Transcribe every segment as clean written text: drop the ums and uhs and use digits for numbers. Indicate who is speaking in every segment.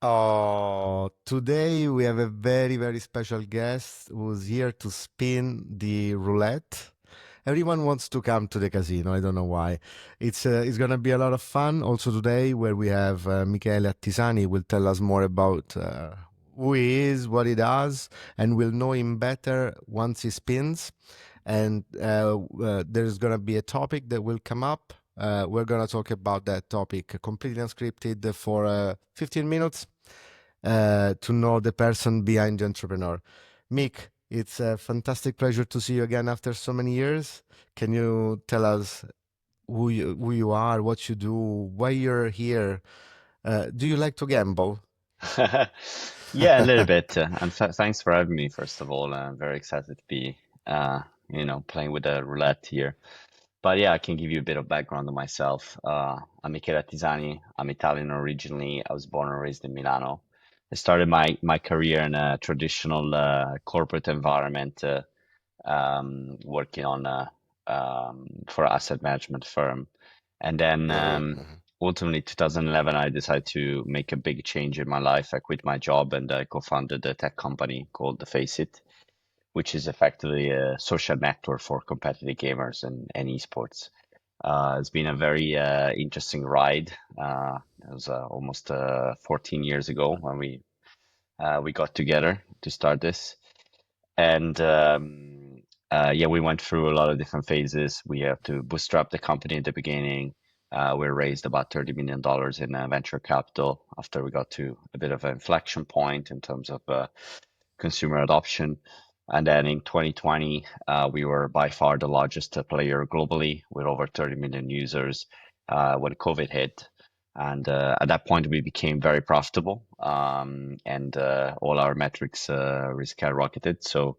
Speaker 1: Oh, today we have a very, very special guest who's here to spin the roulette. Everyone wants to come to the casino. I don't know why. It's gonna be a lot of fun. Also today, where we have Michele Attisani will tell us more about who he is, what he does, and we'll know him better once he spins. And there's gonna be a topic that will come up. We're gonna talk about that topic completely unscripted for 15 minutes to know the person behind the entrepreneur. Mick, it's a fantastic pleasure to see you again after so many years. Can you tell us who you are, what you do, why you're here? Do you like to gamble?
Speaker 2: Yeah, a little bit. And thanks for having me, first of all. I'm very excited to be, playing with the roulette here. But yeah, I can give you a bit of background on myself. I'm Michele Tisani. I'm Italian originally. I was born and raised in Milano. I started my career in a traditional corporate environment, working on for an asset management firm. And then
Speaker 1: Mhm.
Speaker 2: ultimately, 2011, I decided to make a big change in my life. I quit my job and I co-founded a tech company called The Face It, which is effectively a social network for competitive gamers and esports. It's been a very interesting ride. It was almost 14 years ago when we got together to start this. And yeah, we went through a lot of different phases. We have to bootstrap the company at the beginning. We raised about $30 million in venture capital after we got to a bit of an inflection point in terms of consumer adoption. And then in 2020, we were by far the largest player globally with over 30 million users when COVID hit. And at that point, we became very profitable, and all our metrics skyrocketed. So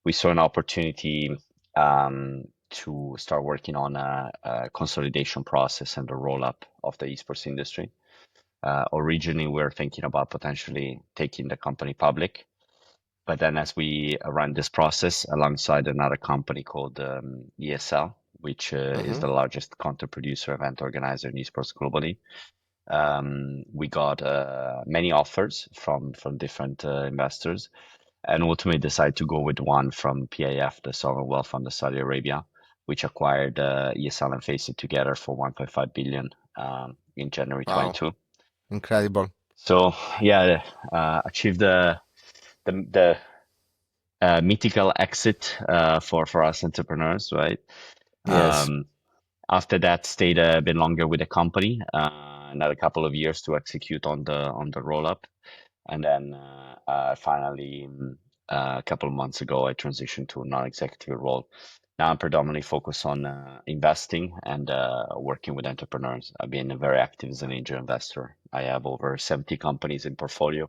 Speaker 2: we saw an opportunity to start working on a consolidation process and the roll up of the esports industry. Originally, we were thinking about potentially taking the company public, but then as we ran this process alongside another company called ESL, which is
Speaker 1: Mhm.
Speaker 2: the largest content producer, event organizer in esports globally, we got many offers from different investors, and ultimately decided to go with one from PIF, the sovereign wealth fund of Saudi Arabia, which acquired ESL and Faceit together for 1.5 billion in January
Speaker 1: Wow,
Speaker 2: 22.
Speaker 1: incredible.
Speaker 2: So yeah, achieved the mythical exit for us entrepreneurs, right?
Speaker 1: Yes.
Speaker 2: Um, After that, stayed a bit longer with the company, another couple of years to execute on the roll up, and then finally, a couple of months ago, I transitioned to a non-executive role. Now I'm predominantly focused on investing and working with entrepreneurs. I've been very active as an angel investor. I have over 70 companies in portfolio.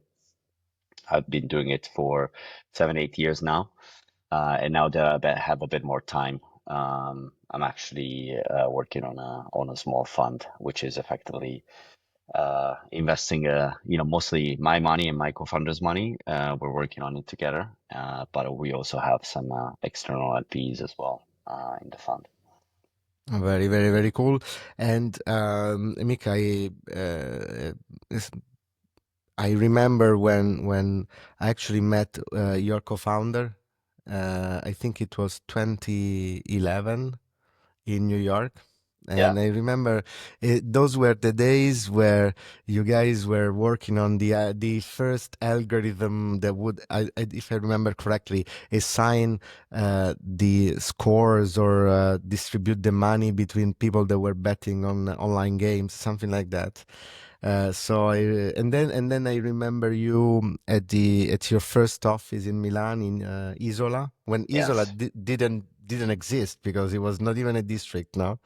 Speaker 2: I've been doing it for 7, 8 years now, and now that have a bit more time, I'm actually working on a small fund, which is effectively investing, mostly my money and my co-founder's money. We're working on it together, but we also have some external LPs as well in the fund.
Speaker 1: Very, very, very cool. And Mick, is- I remember when I actually met your co-founder. I think it was 2011 in New York.
Speaker 2: Yeah,
Speaker 1: And I remember those were the days where you guys were working on the first algorithm that would, if I remember correctly, assign the scores or distribute the money between people that were betting on online games, something like that. And then I remember you at your first office in Milan in Isola when Isola
Speaker 2: yes.
Speaker 1: didn't exist because it was not even a district now.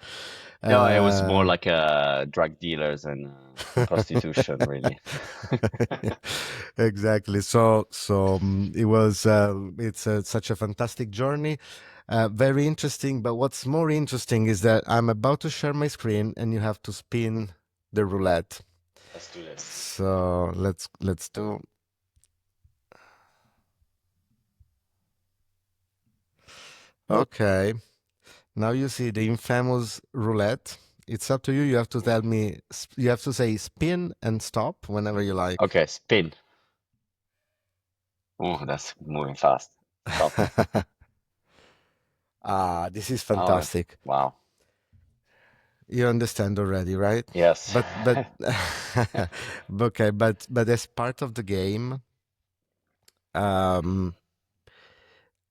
Speaker 2: No, it was more
Speaker 1: Uh,
Speaker 2: like drug dealers and prostitution, really.
Speaker 1: exactly. So it was it's such a fantastic journey. Very interesting, but what's more interesting is that I'm about to share my screen and you have to spin the roulette.
Speaker 2: Let's do this.
Speaker 1: So let's do. Okay. Now you see the infamous roulette. It's up to you. You have to tell me, you have to say spin and stop whenever you like.
Speaker 2: Okay, spin. Oh, that's moving fast. Stop.
Speaker 1: Ah, this is
Speaker 2: Oh,
Speaker 1: fantastic.
Speaker 2: wow.
Speaker 1: You understand already, right?
Speaker 2: Yes.
Speaker 1: But okay, but as part of the game, um,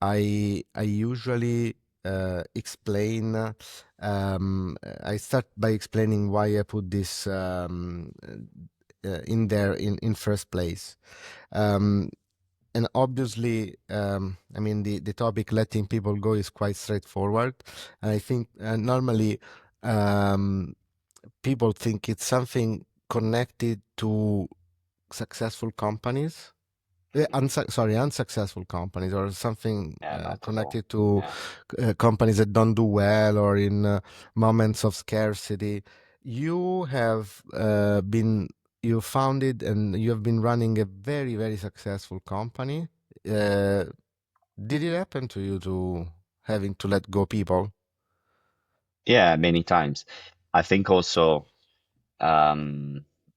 Speaker 1: I usually explain. I start by explaining why I put this in there in first place. Um, and obviously, I mean, the topic letting people go is quite straightforward. And I think normally um, people think it's something connected to successful companies. Sorry, unsuccessful companies or something
Speaker 2: Yeah, not at all.
Speaker 1: connected to
Speaker 2: Yeah.
Speaker 1: companies that don't do well or in moments of scarcity. You have you founded and you have been running a very, very successful company. Uh, did it happen to you to having to let go people?
Speaker 2: Yeah, many times. I think also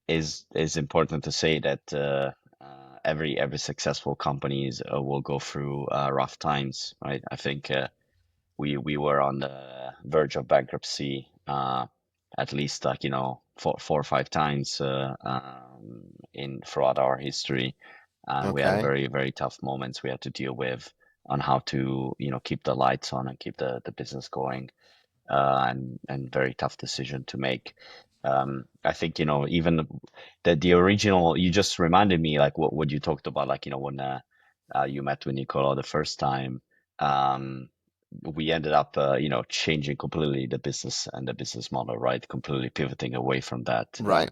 Speaker 2: is important to say that every successful companies will go through rough times, right? I think we were on the verge of bankruptcy at least like four or five times in throughout our history, and we had
Speaker 1: Okay.
Speaker 2: very tough moments we had to deal with on how to keep the lights on and keep the business going, and very tough decision to make. I think even the original you just reminded me like what you talked about, like when you met with Nicola the first time. Um, we ended up changing completely the business and the business model, right? Completely pivoting away from that.
Speaker 1: Right.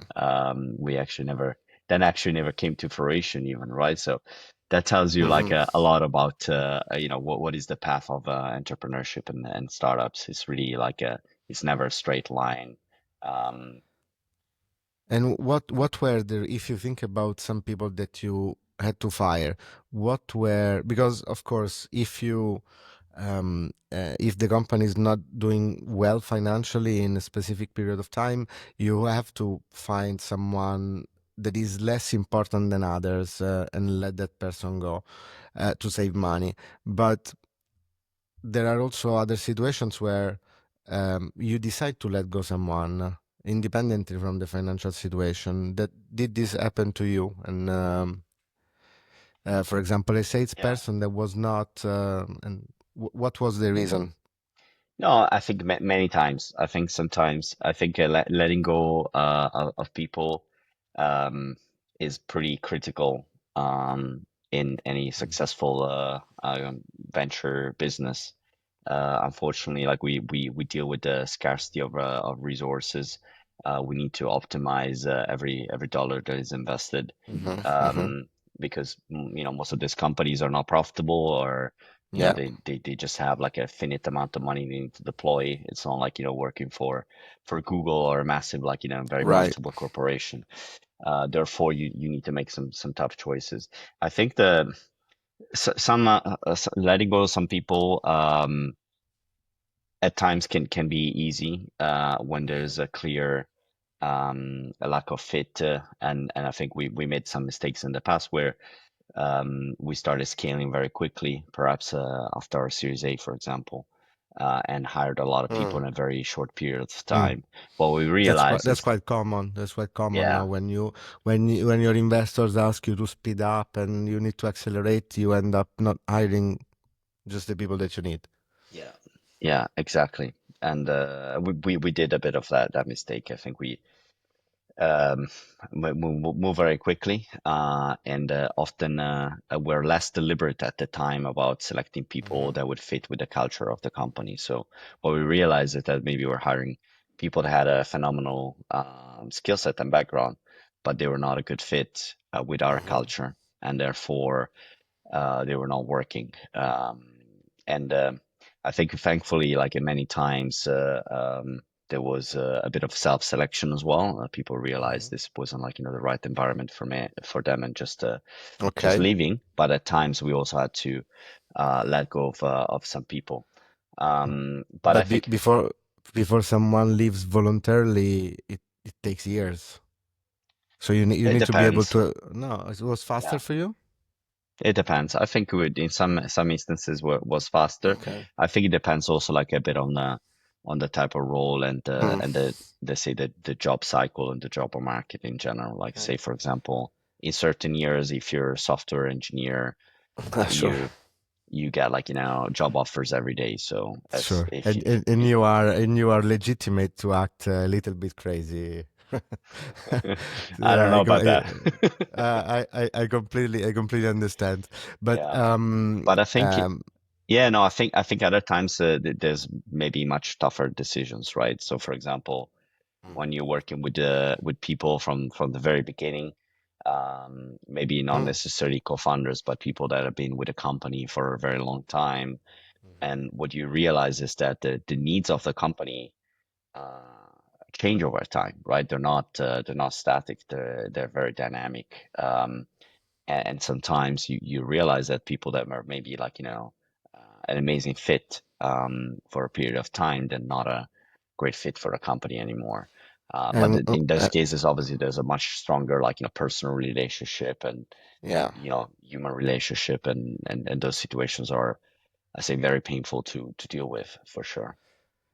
Speaker 2: We actually never came to fruition even, right? So that tells you like
Speaker 1: Hmm.
Speaker 2: a lot about what is the path of entrepreneurship and startups. It's really like it's never a straight line. um
Speaker 1: And what were the, if you think about some people that you had to fire, what were, because of course if the company is not doing well financially in a specific period of time, you have to find someone that is less important than others and let that person go to save money. But there are also other situations where you decide to let go someone independently from the financial situation. That did this happen to you? And for example, a
Speaker 2: yeah.
Speaker 1: salesperson that was not, and what was the reason?
Speaker 2: No, I think many times. I think sometimes I think letting go of people um, is pretty critical in any successful venture business. Unfortunately, like we deal with the scarcity of resources. We need to optimize every dollar that is invested,
Speaker 1: Hmm. Hmm.
Speaker 2: um, because most of these companies are not profitable, or
Speaker 1: Yeah.
Speaker 2: they just have like a finite amount of money they need to deploy. It's not like working for Google or a massive like very
Speaker 1: Right.
Speaker 2: profitable corporation. Therefore, you need to make some tough choices. I think the some letting go of some people at times can be easy when there's a clear a lack of fit, and I think we made some mistakes in the past where we started scaling very quickly, perhaps after our Series A, for example, and hired a lot of people in
Speaker 1: Mm.
Speaker 2: a very short period of
Speaker 1: Mm.
Speaker 2: time. What we realized
Speaker 1: That's
Speaker 2: is,
Speaker 1: quite common. That's quite common now.
Speaker 2: yeah,
Speaker 1: When your investors ask you to speed up and you need to accelerate, you end up not hiring just the people that you need.
Speaker 2: yeah, yeah, exactly. And we did a bit of that mistake. I think we um, move very quickly, and often we're less deliberate at the time about selecting people
Speaker 1: Hmm.
Speaker 2: that would fit with the culture of the company. So what we realized is that maybe we're hiring people that had a phenomenal skill set and background, but they were not a good fit with our
Speaker 1: Hmm.
Speaker 2: culture, and therefore they were not working. And I think thankfully, like in many times, there was a bit of self-selection as well. People realized
Speaker 1: Hmm.
Speaker 2: this wasn't like the right environment for them, and just
Speaker 1: Okay.
Speaker 2: leaving. But at times we also had to let go of some people. But I
Speaker 1: But
Speaker 2: think
Speaker 1: before, before someone leaves voluntarily, it takes years. So you
Speaker 2: It
Speaker 1: need to be able
Speaker 2: depends.
Speaker 1: to. No, it was faster
Speaker 2: Yeah.
Speaker 1: for you.
Speaker 2: It depends. I think would in some instances was faster.
Speaker 1: Okay.
Speaker 2: I think it depends also like a bit on the type of role
Speaker 1: Hmm.
Speaker 2: and the say the job cycle and the job market in general. Like
Speaker 1: Okay.
Speaker 2: say for example, in certain years, if you're a software engineer,
Speaker 1: Sure.
Speaker 2: you get like job offers every day. So as
Speaker 1: Sure.
Speaker 2: if
Speaker 1: And
Speaker 2: you
Speaker 1: you are legitimate to act a little bit crazy.
Speaker 2: I don't
Speaker 1: Yeah,
Speaker 2: know about that.
Speaker 1: I completely understand. But
Speaker 2: Yeah, but I think
Speaker 1: um
Speaker 2: yeah, no, I think other times there's maybe much tougher decisions, right? So for example, when you're working with people from the very beginning, maybe not
Speaker 1: mm,
Speaker 2: necessarily co-founders, but people that have been with a company for a very long time, and what you realize is that the needs of the company uh, change over time, right? They're not static. They're very dynamic. And sometimes you realize that people that are maybe like an amazing fit for a period of time, they're not a great fit for a company anymore. But
Speaker 1: and
Speaker 2: in those cases, obviously, there's a much stronger like personal relationship and
Speaker 1: yeah.
Speaker 2: human relationship, and those situations are, I say, very painful to deal with for sure.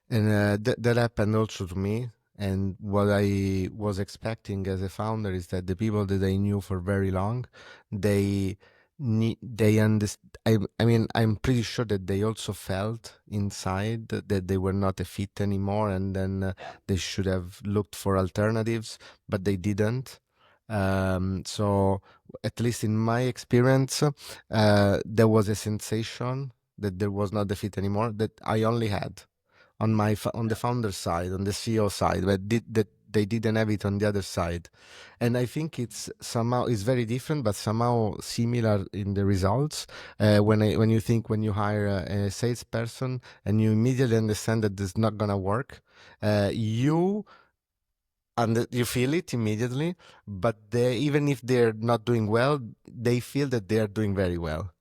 Speaker 1: And that happened also to me. And what I was expecting as a founder is that the people that I knew for very long, they they understand. I mean, I'm pretty sure that they also felt inside that they were not a fit anymore, and then
Speaker 2: Yeah,
Speaker 1: they should have looked for alternatives, but they didn't. So, at least in my experience, there was a sensation that there was not a fit anymore that I only had on on the
Speaker 2: yeah,
Speaker 1: founder side, on the CEO side, but that they didn't have it on the other side. And I think it's very different, but somehow similar in the results. When you think when you hire a salesperson and you immediately understand that this is not gonna work, you and you feel it immediately. But they, even if they're not doing well, they feel that they are doing very well,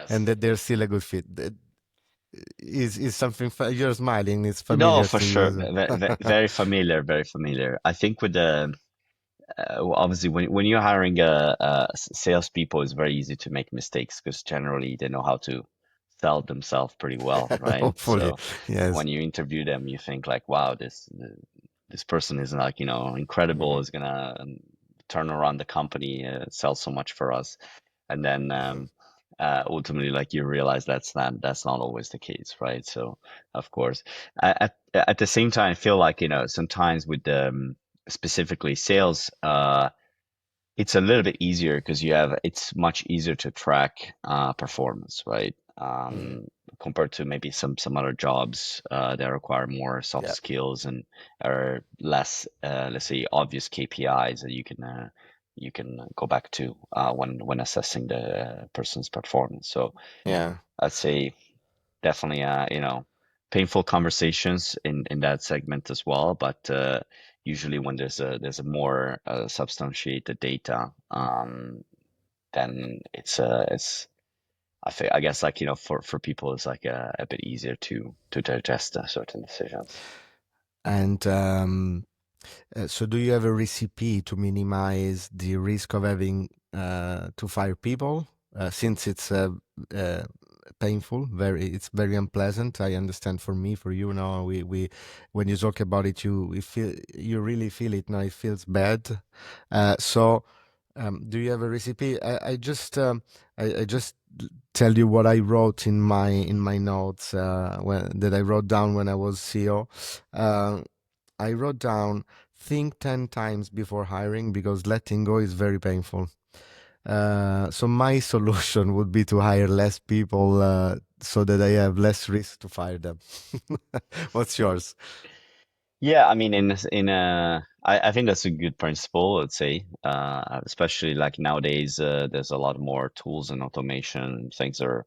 Speaker 1: and
Speaker 2: yes.
Speaker 1: that they're still a good fit. That is something you're smiling. It's
Speaker 2: No,
Speaker 1: familiar
Speaker 2: for
Speaker 1: to you
Speaker 2: sure.
Speaker 1: as well.
Speaker 2: Very familiar, very familiar. I think with the well, obviously when you're hiring salespeople, it's very easy to make mistakes because generally they know how to sell themselves pretty well, right?
Speaker 1: Hopefully,
Speaker 2: So
Speaker 1: yes.
Speaker 2: when you interview them, you think like, wow, this person is like, incredible,
Speaker 1: Mhm,
Speaker 2: is gonna turn around the company, sell so much for us. And then
Speaker 1: mhm.
Speaker 2: ultimately, like you realize that's not always the case, right? So of course, at the same time, I feel like sometimes with specifically sales, it's a little bit easier because it's much easier to track performance, right?
Speaker 1: Mhm.
Speaker 2: Compared to maybe some other jobs that require more soft
Speaker 1: Yeah,
Speaker 2: skills and are less, let's say, obvious KPIs that you can go back to when assessing the person's performance. So
Speaker 1: yeah.
Speaker 2: I'd say definitely painful conversations in that segment as well, but usually when there's a more substantiated data, then it's I guess like for people it's like a bit easier to digest certain decisions.
Speaker 1: And so, do you have a recipe to minimize the risk of having to fire people? Since it's uh, painful, it's very unpleasant. I understand for me, for you, now we when you talk about it, you really feel it. Now it feels bad. So, do you have a recipe? I just tell you what I wrote in my notes that I wrote down when I was CEO. Uh, I wrote down think 10 times before hiring because letting go is very painful. So my solution would be to hire less people so that I have less risk to fire them. What's yours?
Speaker 2: Yeah, I mean, I think that's a good principle, I'd say, especially like nowadays, there's a lot more tools and automation. Things are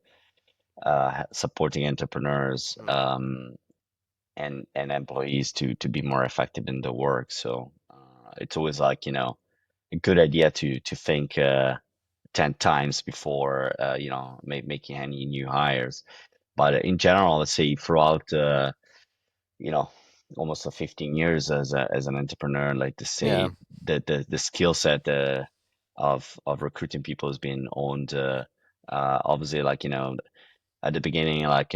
Speaker 2: supporting entrepreneurs and employees to be more effective in the work. So it's always like, a good idea to think 10 times before, making any new hires. But in general, let's say throughout, you know. almost 15 years as an entrepreneur, like to
Speaker 1: Yeah.
Speaker 2: say the skill set of recruiting people has been owned. Obviously, like at the beginning, like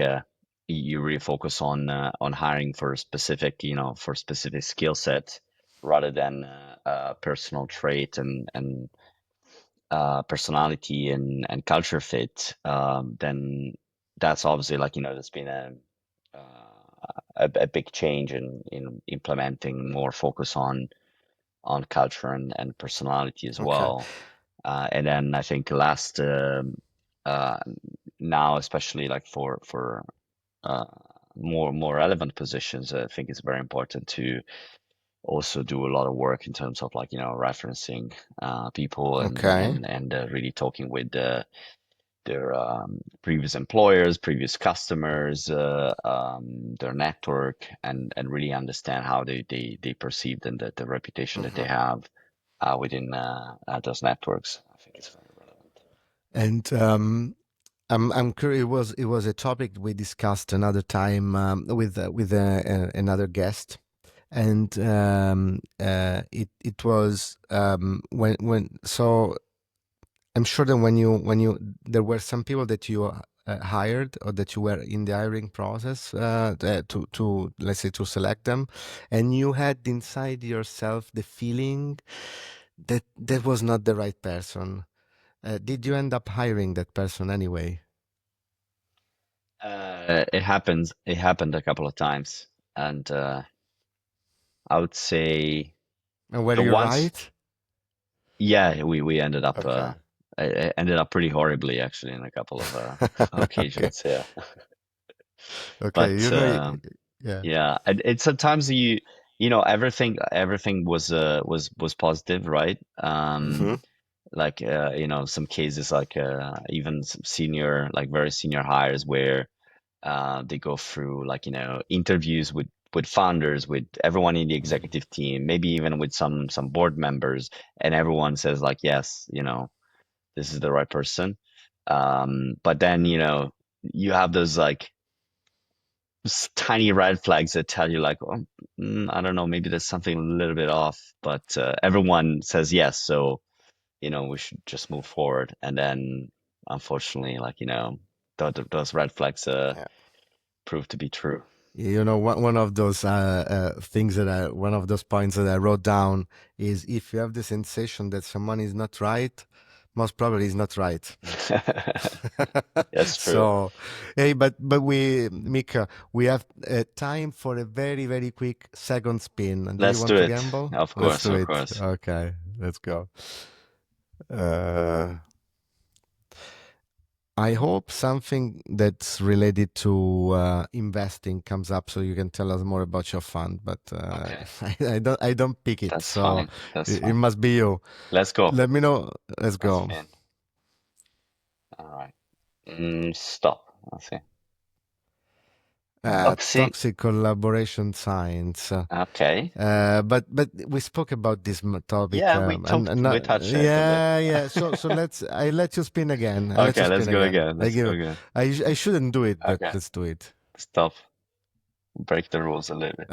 Speaker 2: you really focus on hiring for a specific, for specific skill set rather than personal trait and personality and culture fit. Then that's obviously like there's been a big change in implementing more focus on culture and personality as
Speaker 1: Okay.
Speaker 2: well. And then I think last uh, now, especially like for uh, more relevant positions, I think it's very important to also do a lot of work in terms of like referencing people
Speaker 1: Okay.
Speaker 2: and really talking with their previous employers, previous customers, their network, and really understand how they perceived and the reputation that they
Speaker 1: Mhm.
Speaker 2: have within those networks. I think it's very relevant.
Speaker 1: And I'm curious. It was a topic we discussed another time with another guest, and it was when so I'm sure that when you there were some people that you hired or that you were in the hiring process to let's say to select them, and you had inside yourself the feeling that that was not the right person. Did you end up hiring that person anyway?
Speaker 2: It happens. It happened a couple of times, and I would say
Speaker 1: And were
Speaker 2: the
Speaker 1: you
Speaker 2: ones,
Speaker 1: right?
Speaker 2: yeah, we ended up
Speaker 1: Okay.
Speaker 2: it ended up pretty horribly actually in a couple of
Speaker 1: Okay.
Speaker 2: occasions. Yeah,
Speaker 1: Okay.
Speaker 2: but
Speaker 1: Yeah.
Speaker 2: yeah, and sometimes everything was positive, right?
Speaker 1: Hmm.
Speaker 2: Like some cases like even some senior, like very senior hires where they go through like interviews with founders, with everyone in the executive team, maybe even with some board members, and everyone says like, yes, this is the right person. But then you have those like tiny red flags that tell you like, oh, I don't know, maybe there's something a little bit off, but everyone says yes, so we should just move forward. And then unfortunately, like those red flags prove to be true.
Speaker 1: One of those things one of those points that I wrote down is if you have the sensation that someone is not right, most probably is not right.
Speaker 2: That's true.
Speaker 1: So, hey, but Mika, we have time for a very very quick second spin. Do you
Speaker 2: Let's do
Speaker 1: want to
Speaker 2: it.
Speaker 1: gamble?
Speaker 2: Of
Speaker 1: Let's
Speaker 2: course,
Speaker 1: do
Speaker 2: of
Speaker 1: it.
Speaker 2: course.
Speaker 1: Okay, let's go. Uh, I hope something that's related to investing comes up, so you can tell us more about your fund. But
Speaker 2: Okay,
Speaker 1: I don't pick it,
Speaker 2: that's
Speaker 1: so
Speaker 2: fine. That's
Speaker 1: it
Speaker 2: fine.
Speaker 1: must be you.
Speaker 2: Let's go.
Speaker 1: Let me know. Let's
Speaker 2: Let's
Speaker 1: go.
Speaker 2: spin. All right. Stop. Okay. Toxic.
Speaker 1: Toxic collaboration science.
Speaker 2: Okay.
Speaker 1: But we spoke about this topic,
Speaker 2: Yeah, we
Speaker 1: and
Speaker 2: talked. We
Speaker 1: not,
Speaker 2: touched it a bit.
Speaker 1: yeah, yeah. So I let you spin again. I let you
Speaker 2: Okay, let's
Speaker 1: spin
Speaker 2: go
Speaker 1: again.
Speaker 2: again. Let's go again.
Speaker 1: I shouldn't do it, but
Speaker 2: Okay.
Speaker 1: let's do it.
Speaker 2: Stop. Break the rules a little bit.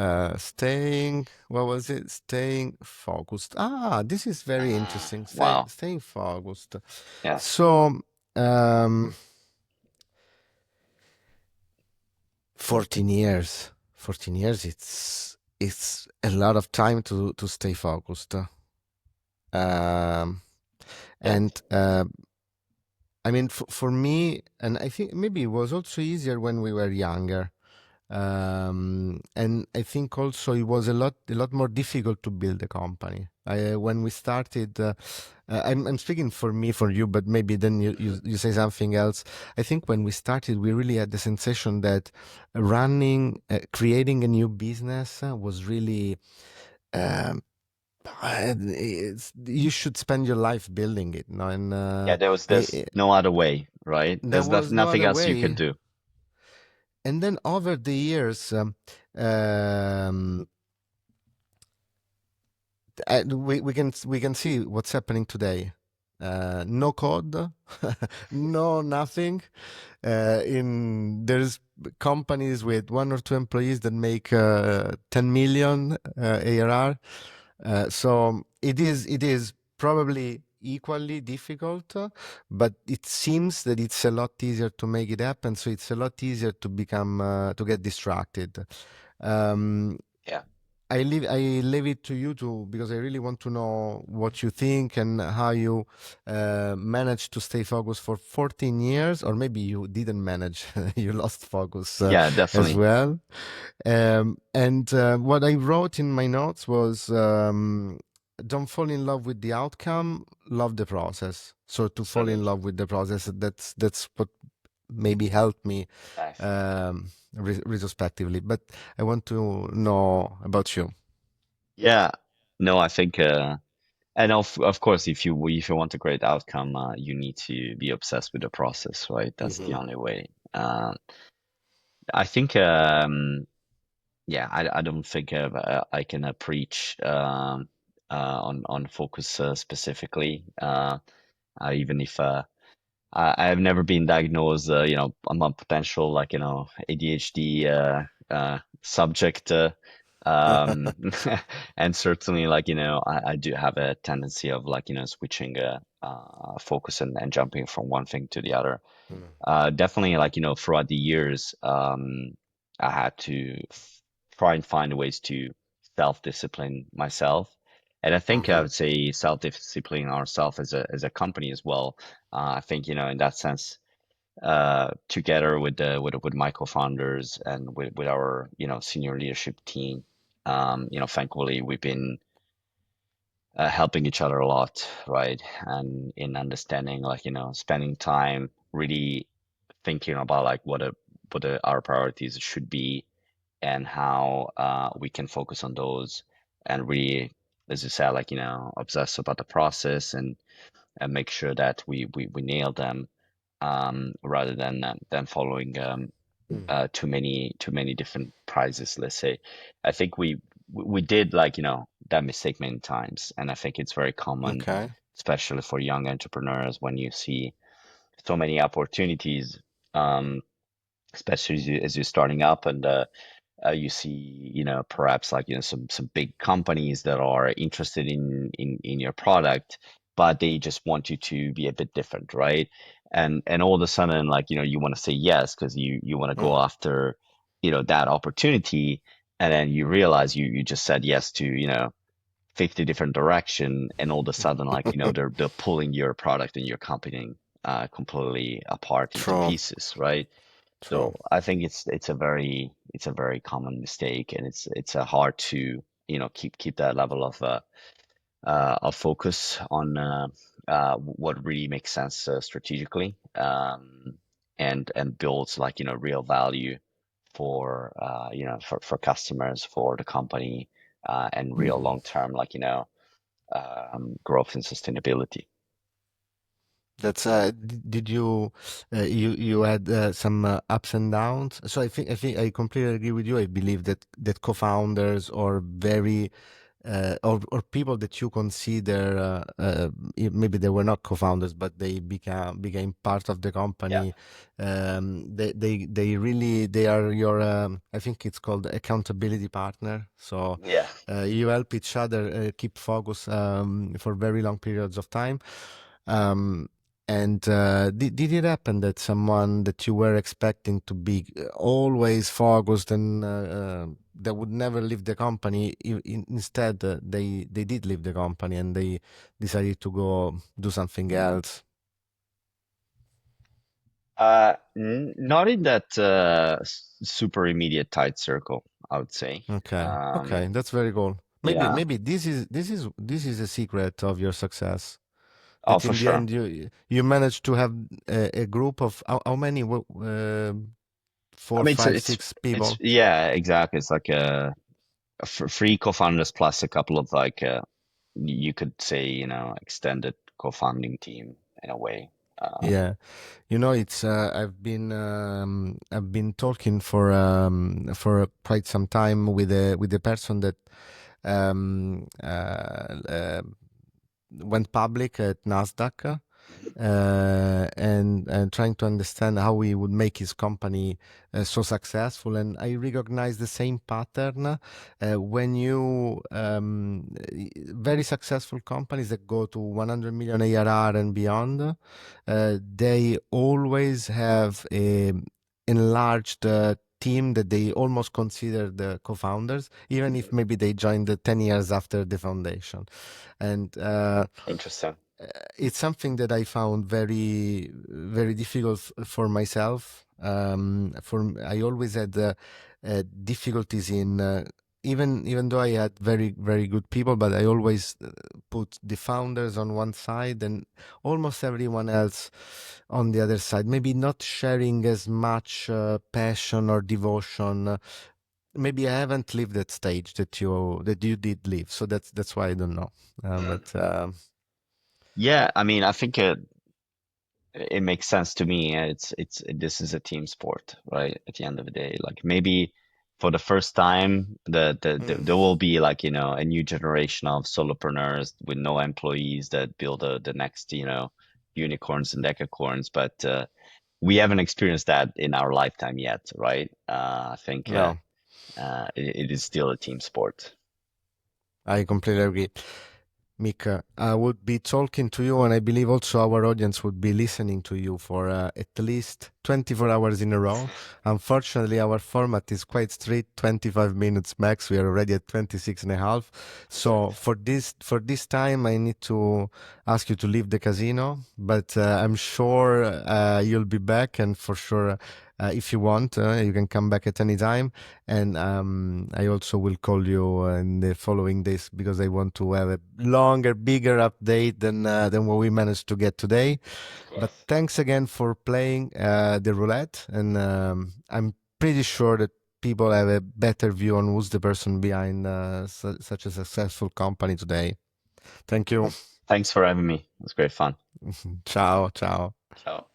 Speaker 1: What was it? Staying focused. Ah, this is very interesting.
Speaker 2: Wow.
Speaker 1: Staying focused.
Speaker 2: Yes.
Speaker 1: So, um, 14 years. 14 years, it's a lot of time to stay focused. Um,
Speaker 2: Yes.
Speaker 1: and I mean, for me, and I think maybe it was also easier when we were younger. And I think also it was a lot more difficult to build a company. When we started, I'm speaking for me, for you, but maybe then you say something else. I think when we started, we really had the sensation that creating a new business was really, um, you should spend your life building it, no? And
Speaker 2: Yeah, there's no other way, right?
Speaker 1: there
Speaker 2: There's
Speaker 1: was no
Speaker 2: nothing
Speaker 1: other
Speaker 2: else you can
Speaker 1: way.
Speaker 2: do.
Speaker 1: And then over the years, um, we can see what's happening today. no code, no nothing. There's companies with one or two employees that make 10 million ARR. So it is probably equally difficult, but it seems that it's a lot easier to make it happen. So it's a lot easier to become to get distracted. Um,
Speaker 2: Yeah.
Speaker 1: I leave it to you to because I really want to know what you think and how you managed to stay focused for 14 years, or maybe you didn't manage, you lost focus
Speaker 2: Yeah,
Speaker 1: as
Speaker 2: definitely.
Speaker 1: well. And what I wrote in my notes was don't fall in love with the outcome, love the process. So to fall in
Speaker 2: Absolutely.
Speaker 1: love with the process, that's what maybe helped me
Speaker 2: Nice.
Speaker 1: retrospectively. But I want to know about you.
Speaker 2: Yeah. No, I think and of course if you want a great outcome, you need to be obsessed with the process, right? That's the
Speaker 1: Hmm.
Speaker 2: only way. I think yeah, I don't think I can preach on focus specifically. Even if I have never been diagnosed, I'm a potential like ADHD subject, um, and certainly like I do have a tendency of like switching focus and jumping from one thing to the other. Definitely like throughout the years, I had to try and find ways to self-discipline myself. And I think I
Speaker 1: Hmm.
Speaker 2: would say self-discipline ourselves as a company as well. I think, in that sense, together with my co-founders and with our, senior leadership team, thankfully we've been helping each other a lot, right? And in understanding, like, spending time really thinking about like our priorities should be and how we can focus on those and really, as you said, like, obsess about the process and make sure that we nail them rather than following too many different prizes, let's say. I think we did like, that mistake many times, and I think it's very common,
Speaker 1: Okay.
Speaker 2: especially for young entrepreneurs when you see so many opportunities, um, especially as you're starting up and you see, perhaps like, some big companies that are interested in your product, but they just want you to be a bit different, right? And all of a sudden, like, you want to say yes because you want to go
Speaker 1: Mm.
Speaker 2: after, that opportunity, and then you realize you just said yes to, 50 different direction, and all of a sudden, like, they're pulling your product and your company completely apart into
Speaker 1: True.
Speaker 2: pieces, right?
Speaker 1: True.
Speaker 2: So I think it's a very common mistake, and it's hard to keep that level of focus on what really makes sense strategically, and builds like real value for for customers, for the company, and real
Speaker 1: Mhm.
Speaker 2: long term like growth and sustainability.
Speaker 1: That's did you you had some ups and downs. So I think I completely agree with you. I believe that co-founders or very or people that you consider maybe they were not co-founders but they became part of the
Speaker 2: Yeah,
Speaker 1: company. They really they are your I think it's called accountability partner. So
Speaker 2: yeah.
Speaker 1: you help each other keep focus for very long periods of time. Um, and did it happen that someone that you were expecting to be always focused and that would never leave the company, instead they did leave the company and they decided to go do something else?
Speaker 2: Not in that super immediate tight circle, I would say.
Speaker 1: Okay, okay,
Speaker 2: Um,
Speaker 1: that's very cool. Maybe
Speaker 2: yeah.
Speaker 1: maybe this is a secret of your success.
Speaker 2: Oh,
Speaker 1: That
Speaker 2: for
Speaker 1: in the
Speaker 2: sure.
Speaker 1: end you managed to have a group of how many?
Speaker 2: I
Speaker 1: Four,
Speaker 2: mean, it's
Speaker 1: five,
Speaker 2: it's
Speaker 1: six
Speaker 2: it's
Speaker 1: people.
Speaker 2: yeah, exactly. It's like three co-founders plus a couple of like you could say, extended co-founding team in a way.
Speaker 1: Yeah, it's I've been talking for quite some time with a person that um uh, uh went public at Nasdaq,
Speaker 2: Mhm.
Speaker 1: and trying to understand how he would make his company so successful. And I recognize the same pattern when you very successful companies that go to 100 million ARR and beyond, they always have a enlarged team that they almost consider the co-founders, even if maybe they joined 10 years after the foundation. And
Speaker 2: Interesting.
Speaker 1: it's something that I found very, very difficult for myself. I always had difficulties in even though I had very, very good people, but I always put the founders on one side and almost everyone else on the other side. Maybe not sharing as much passion or devotion. Maybe I haven't lived that stage that you did live, so that's why I don't know.
Speaker 2: Mm.
Speaker 1: But
Speaker 2: Yeah, I mean, I think it makes sense to me. It's this is a team sport, right? At the end of the day, like maybe for the first time,
Speaker 1: mm,
Speaker 2: there will be like, a new generation of solopreneurs with no employees that build the next, unicorns and decacorns. But we haven't experienced that in our lifetime yet, right? I think
Speaker 1: no.
Speaker 2: it is still a team sport.
Speaker 1: I completely agree. Mika, I would be talking to you, and I believe also our audience would be listening to you for at least 24 hours in a row. Unfortunately, our format is quite strict, 25 minutes max. We are already at 26 and a half. So for this time, I need to ask you to leave the casino, but I'm sure you'll be back, and for sure, if you want, you can come back at any time. And I also will call you in the following days because I want to have a longer, bigger update than what we managed to get today.
Speaker 2: Of
Speaker 1: But
Speaker 2: course.
Speaker 1: thanks again for playing the roulette, and I'm pretty sure that people have a better view on who's the person behind such a successful company today. Thank you.
Speaker 2: Thanks for having me. It was great fun.
Speaker 1: Ciao, ciao.
Speaker 2: Ciao.